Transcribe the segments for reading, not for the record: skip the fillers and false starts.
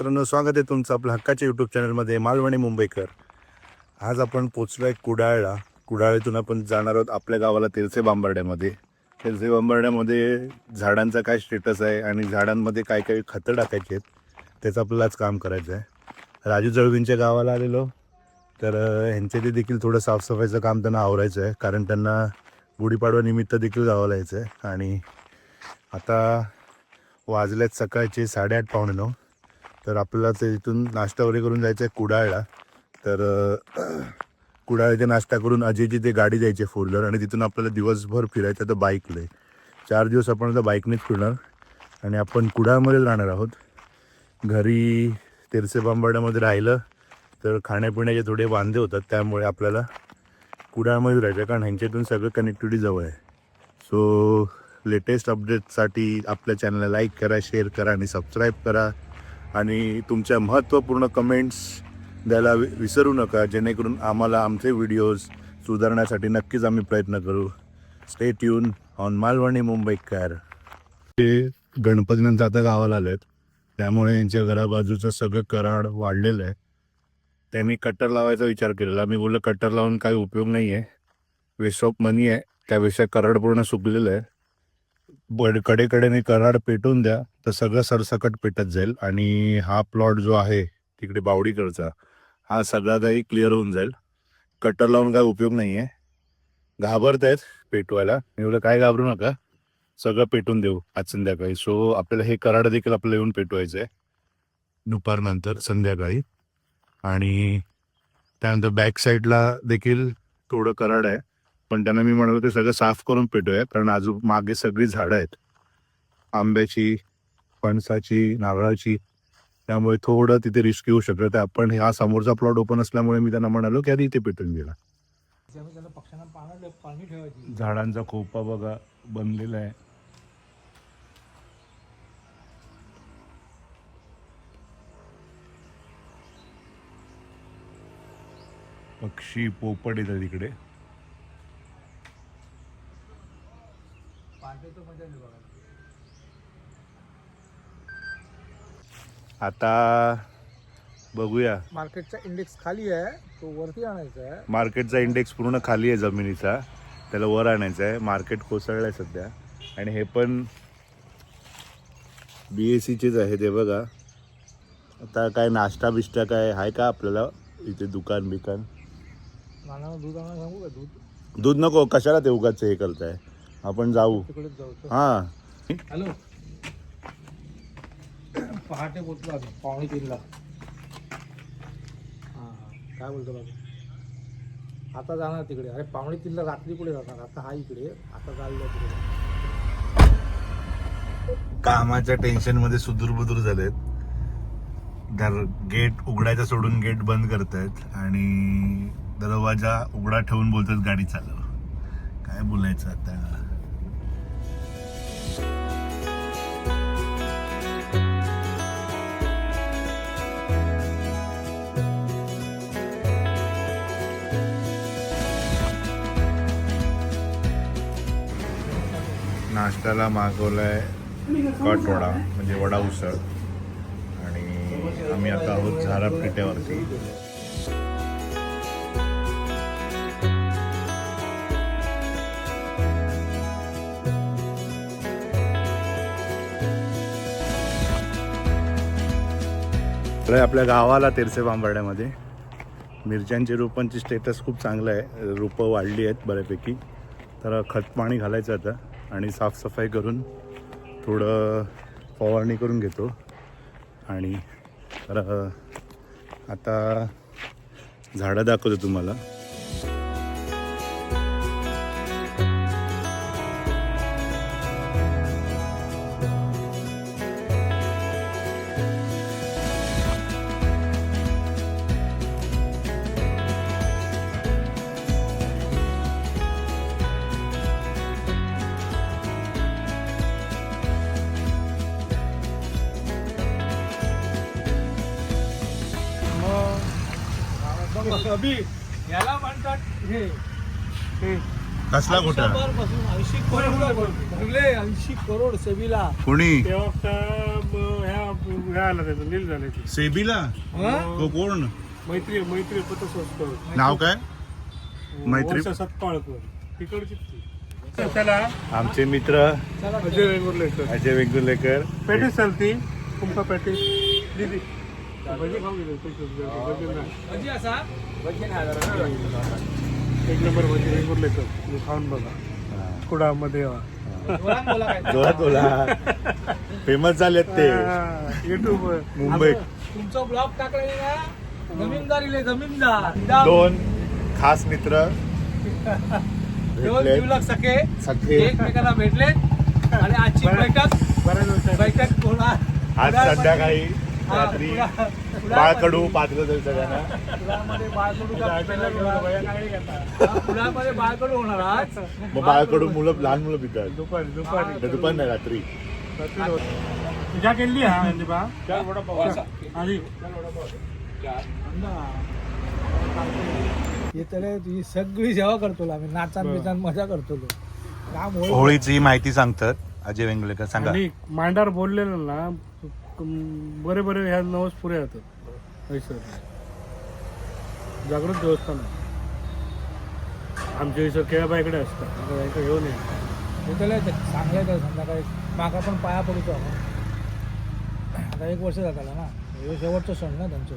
मित्रांनो, स्वागत आहे तुमचं आपल्या हक्काच्या यूट्यूब चॅनलमध्ये मालवणी मुंबईकर. आज आपण पोचलो आहे कुडाळला. कुडाळीतून आपण जाणार आहोत आपल्या गावाला तेलसे बांबर्ड्यामध्ये. तेलसे बांबर्ड्यामध्ये झाडांचा काय स्टेटस आहे आणि झाडांमध्ये काय काय खतं टाकायचे आहेत त्याचं आपल्याला आज काम करायचं आहे. राजू जळवींच्या गावाला आलेलो, तर ह्यांचे ते देखील थोडं साफसफाईचं काम त्यांना आवरायचं आहे, कारण त्यांना गुढीपाडवानिमित्त देखील गावाला यायचं आहे. आणि आता वाजल्यात सकाळचे 8:30 पावणे 9. तर आपल्याला ते इथून नाश्ता वगैरे करून जायचं आहे कुडाळला. तर कुडाळ इथे नाश्ता करून अजयची ते गाडी द्यायची फोर व्हीलर, आणि तिथून आपल्याला दिवसभर फिरायचं तर बाईकला. 4 दिवस आपण आता बाईकनेच फिरणार आणि आपण कुडाळमध्ये राहणार आहोत. घरी तेलसे बांबर्ड्यामध्ये राहिलं तर खाण्यापिण्याचे थोडे वांदे होतात, त्यामुळे आपल्याला कुडाळमध्ये राहायचं, कारण ह्यांच्यातून सगळं कनेक्टिव्हिटी जवळ आहे. सो लेटेस्ट अपडेटसाठी आपल्या चॅनलला लाईक करा, शेअर करा आणि सबस्क्राईब करा. आणि तुमच्या महत्त्वपूर्ण कमेंट्स द्यायला विसरू नका, जेणेकरून आम्हाला आमचे व्हिडिओज सुधारण्यासाठी नक्कीच आम्ही प्रयत्न करू. स्टे ट्यून ऑन मालवणी मुंबईकर. ते गणपतीनंतर आता गावाला आले आहेत, त्यामुळे यांच्या घराबाजूचं सगळं कराड वाढलेलं आहे. त्यांनी कट्टर लावायचा विचार केलेला. मी बोललो कट्टर लावून काही उपयोग नाही आहे, वेस्ट ऑफ मनी आहे. त्यापेक्षा कराड पूर्ण सुकलेलं आहे. कडेकडेने कराड पेटून द्या, तर सगळं सरसकट पेटत जाईल. आणि हा प्लॉट जो आहे तिकडे बावडीकडचा, हा सगळा काही क्लिअर होऊन जाईल. कट्टर लावून काय उपयोग नाही आहे. घाबरत आहेत पेटवायला, एवढं काय घाबरू नका, सगळं पेटून देऊ आज संध्याकाळी. सो आपल्याला हे कराड देखील आपल्याला येऊन पेटवायचं आहे दुपारनंतर संध्याकाळी. आणि त्यानंतर बॅक साईडला देखील थोडं कराड आहे, पण त्यांना मी म्हणालो ते सगळं साफ करून पेटूया, कारण अजून मागे सगळी झाडं आहेत, आंब्याची, फणसाची, नारळाची, त्यामुळे थोडं तिथे रिस्क येऊ शकतं. तर आपण हा समोरचा प्लॉट ओपन असल्यामुळे मी त्यांना म्हणालो की आधी इथे पेटून गेला. झाडांचा खोपा बघा बनलेला आहे. पक्षी पोपट येतात तिकडे. आता बघूया. मार्केटचा इंडेक्स खाली आहे, तो वरती आणायचा आहे. मार्केटचा इंडेक्स पूर्ण खाली आहे जमिनीचा, त्याला वर आणायचा आहे. मार्केट कोसळलं आहे सध्या. आणि हे पण BACचेच आहे ते बघा. आता काय नाश्ता बिष्टा काय आहे का आपल्याला इथे? दुकान बिकान? नाना दूध आणायला सांगू का? दूध नको, कशाला ते उगाच हे करताय. आपण जाऊ. तिकडेच जाऊ. हां, हॅलो, पहाटे पोचलो आम्ही 2:45ला. हां, काय बोलतो बाबा? आता जाणार तिकडे. अरे 2:45ला रात्री कुठे जाणार? आता हा इकडे, आता चाललो तिकडे. कामाच्या टेन्शन मध्ये सुदूरबुदूर झालेत. गेट उघडायचा सोडून गेट बंद करतायत आणि दरवाजा उघडा ठेवून बोलतात गाडी चालव. काय बोलायचं आता. नाश्त्याला मागवलाय कटवडा, म्हणजे वडा उसळ. आणि आम्ही आता आहोत झारा पेट्यावरती. आपल्या गावाला तेलसे बांबर्ड्यामध्ये मिरच्यांची रोपांची स्टेटस खूप चांगलं आहे. रोपं वाढली आहेत बऱ्यापैकी. तर खत पाणी घालायचं आता आणि साफसफाई करून थोडं फवारणी करून घेतो. आणि तर आता झाडं दाखवतो तुम्हाला. अभि याला म्हणतात हे कसला कुठं 80 करोड भरले. 80 करोड सेबीला. कोणी? ह्या हे आलं त्याचं नील झालं ते. सेबीला तो कोण मैत्री मैत्री पतसंस्था नाव काय मैत्री वर्षा सत्पाळकर तिकडची ती. चला आमचे मित्र अजय वेंगुर्लेकर अजय वेंगुर्लेकर पॅटीस चालती तुमका पॅटीस दीदी भजी खाऊ गेलो भजी नाही एक नंबर भजी वेंगुर्लेकर तुम्ही खाऊन बघा कुडामध्ये जोरात बोला फेमस झालेत ते युट्यूब मुंबई तुमचा ब्लॉग टाकले ना जमीनदारीले जमीनदार दोन खास मित्र भेटले जीवलग सखे सगळे एकमेकांना भेटले आणि आजची बैठक बऱ्याच वर्षांनी बैठक होणार आज संध्याकाळी रात्री बाळकडू पात्र जाईल सगळ्यांना पुण्यामध्ये बाळकडू होणार आज मग बाळकडू मुलं लहान मुलं पितात दुपारी दुपारी दुपार नाही रात्री तुझ्या केली हा बा आधी येतले तुझी सगळी सेवा करतो आम्ही नाचान बिचान मजा करतो काम होईल होळीची माहिती सांगतात अजय वेंगुर्लेकर सांगा आणि मांडार बोललेलं ना बरे बरे ह्या नवस पुरे होतात जागृत देवस्थान आहे. आमच्या इथं केळबाईकडे असतात आता घेऊन ये येतले चांगले तर संध्याकाळी माका पण पाया पडतो आपण आता 1 वर्ष जाताला ना हे शेवटचं सण ना त्यांचं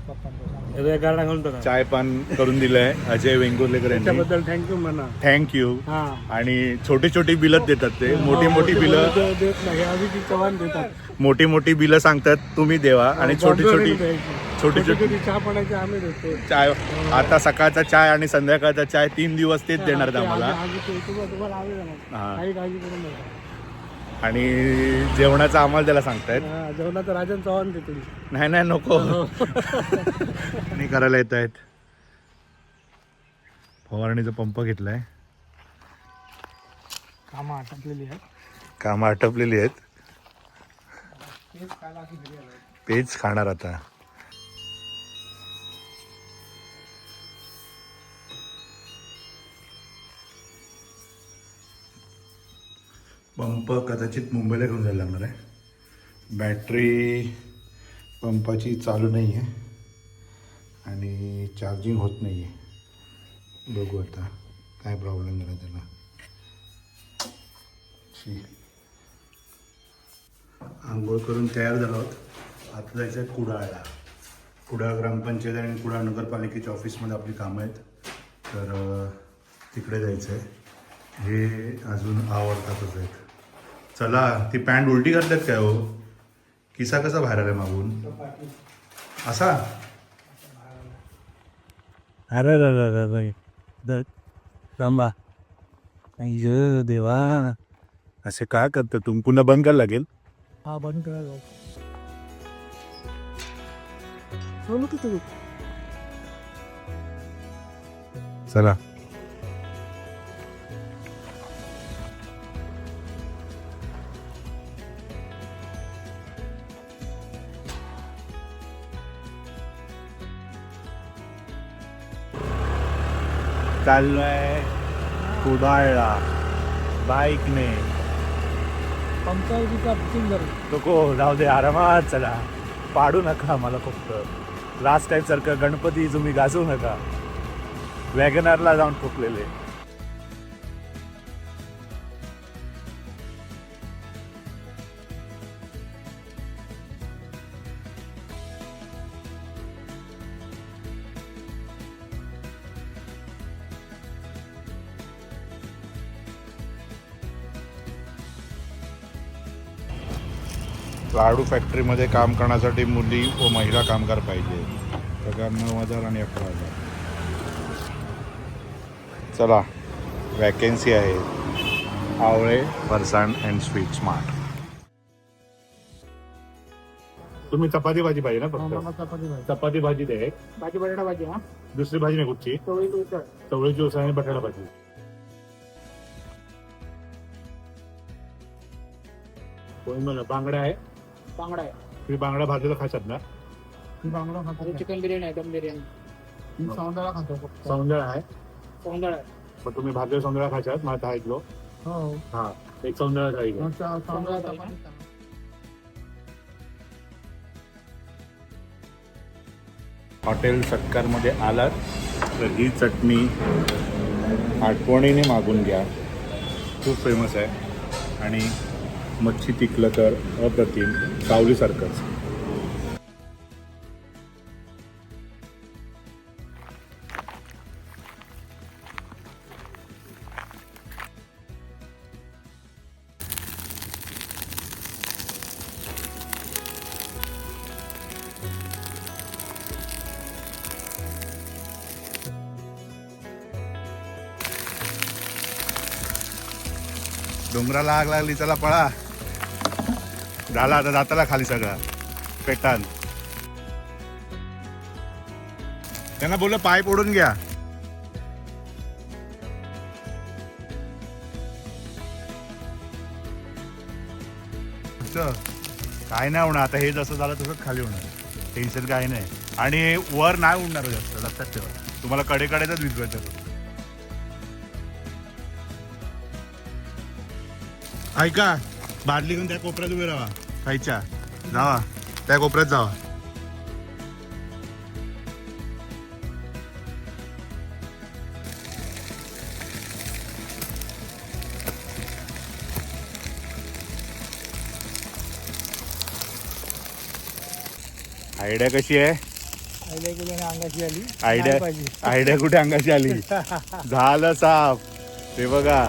पप्पांचं गाडा घालून टाका चाय पान करून दिलंय अजय वेंगुर्लेकर यांनी त्याबद्दल थँक्यू म्हणा. थँक्यू हा आणि छोटी छोटी बिलं देतात ते मोठी मोठी बिलं देत नाही अभिजित चव्हाण देतात मोठी मोठी बिलं सांगतात तुम्ही देवा आणि छोटी छोटी छोटी छोटी चहा पाण्याचे आम्ही देतो. चाय आता सकाळचा चाय आणि संध्याकाळचा चाय 3 दिवस तेच देणार आहेत आम्हाला तुम्हाला आम्ही देणार. हा. काही काळजी करू नका. आणि जेवणाचं आम्हाला त्याला सांगतायत हा, जेवणाचं राजन चव्हाण देतील. नाही नाही नको आणि करायला येत आहेत फवारणीचा पंप घेतलाय कामं आटपलेली आहेत कामं आटपलेली आहेत पेज खाणार आता पंप कदाचित मुंबईला घेऊन जायला लागणार आहे बॅटरी पंपाची चालू नाही आहे आणि चार्जिंग होत नाही आहे बघू आता काय प्रॉब्लेम झाला त्याला आंघोळ करून तयार झालो आहोत आता जायचं आहे कुडाळला कुडाळ ग्रामपंचायत आणि कुडाळ नगरपालिकेच्या ऑफिसमध्ये आपली कामं आहेत तर तिकडे जायचं आहे हे अजून आवडतातच आहेत चला ती पॅन्ट उलटी करतात काय हो किसा कसा बाहेर आला मागून असा अरे थांबा देवा असे काय करतात तुम्ही पुन्हा बंद करायला लागेल हा बंद करा चला चाललोय कुडाळला बाईकने पंचायतीचा बुकिंग करू नको जाऊ दे आरामात चला पाडू नका मला फक्त लास्ट टाइम सारखं गणपती तुम्ही गाजवू नका वॅगनारला जाऊन ठोकलेले लाडू फॅक्टरीमध्ये काम करण्यासाठी मुली व महिला कामगार पाहिजे पगार 9,000 आणि 11,000 चला वॅकेन्सी आहे आवळे फरसाण अँड स्वीट स्मार्ट तुम्ही चपाती भाजी पाहिजे ना फक्त चपाती भाजी दे भाजी बटाटा भाजी हा दुसरी भाजी नाही कुठची चवळीची उसळ आणि बटाटा भाजी कोणी मला बांगडा आहे बांगडा आहे तुम्ही बांगडा भाजीला खाशात ना बांगडा खातो चिकन बिर्याणी आहे दम बिर्याणी सौंदळा खातो सौंदळ आहे सौंदळा आहे मग तुम्ही भाजी सौंदळा खाशात मला 10 किलो हो हा एक सौंदळा 10 किलो सौंदळा हॉटेल सत्कारमध्ये आलात तर ही चटणी आठवणीने मागून घ्या, खूप फेमस आहे. आणि मच्छी टिकलं तर अप्रतिम, सावलीसारखंच. डोंगराला आग लागली, चला पळा. झाला आता जाताला खाली सगळा पेटान. त्यांना बोललं पाय पडून घ्या. काय नाही होणार आता, हे जसं झालं तसंच खाली होणार, टेन्शन काही नाही. आणि वर नाही उडणार जास्त, लक्षात ठेवा. तुम्हाला कडेकडेच विजवायचं. ऐका, बादली घेऊन त्या कोपऱ्यात उभे राहा, खायच्या जावा, त्या कोपऱ्यात जावा. आयडिया कशी आहे? आयडिया केल्याने अंगाची आली. आयडिया नाही पाहिजे. आयडिया कुठे अंगाची आली? झालं साफ. ते बघा,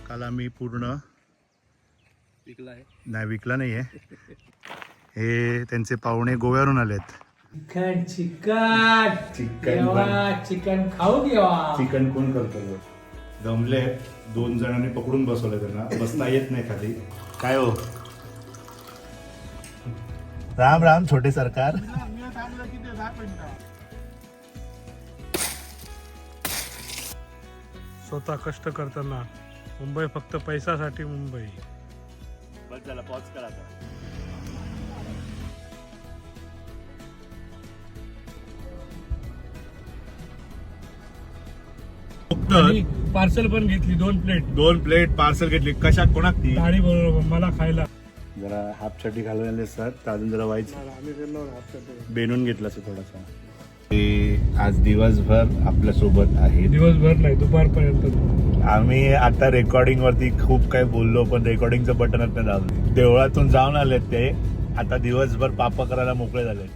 काल आम्ही पूर्ण विकला आहे. नाही विकला नाहीये. हे त्यांचे पाहुणे गोव्यावरून आलेत. चिकन चिकन चिकन चिकन खाऊ घेवा. चिकन कोण करतो? दमले, 2 जणांनी पकडून बसवले त्यांना, बसता येत नाही खाली. काय हो, राम राम छोटे सरकार. स्वतः कष्ट करताना मुंबई फक्त पैशासाठी मुंबई. बस झाला, पॉज करा आता. पार्सल पण घेतली 2 प्लेट. 2 प्लेट पार्सल घेतली. कशा कोणाक ती? थाळी बरोबर मला खायला. जरा हाफ चटी घालून आले असतात तर अजून जरा व्हायचं. आम्ही गेलो हाफ बेनून घेतला असं थोडासा. ते आज दिवसभर आपल्या सोबत आहे. दिवसभर नाही, दुपारपर्यंत. आम्ही आता रेकॉर्डिंग वरती खूप काही बोललो पण रेकॉर्डिंगचं बटनच नाही दाबलं. देवळातून जाऊन आलेत ते, आता दिवसभर पाप करायला मोकळे झाले.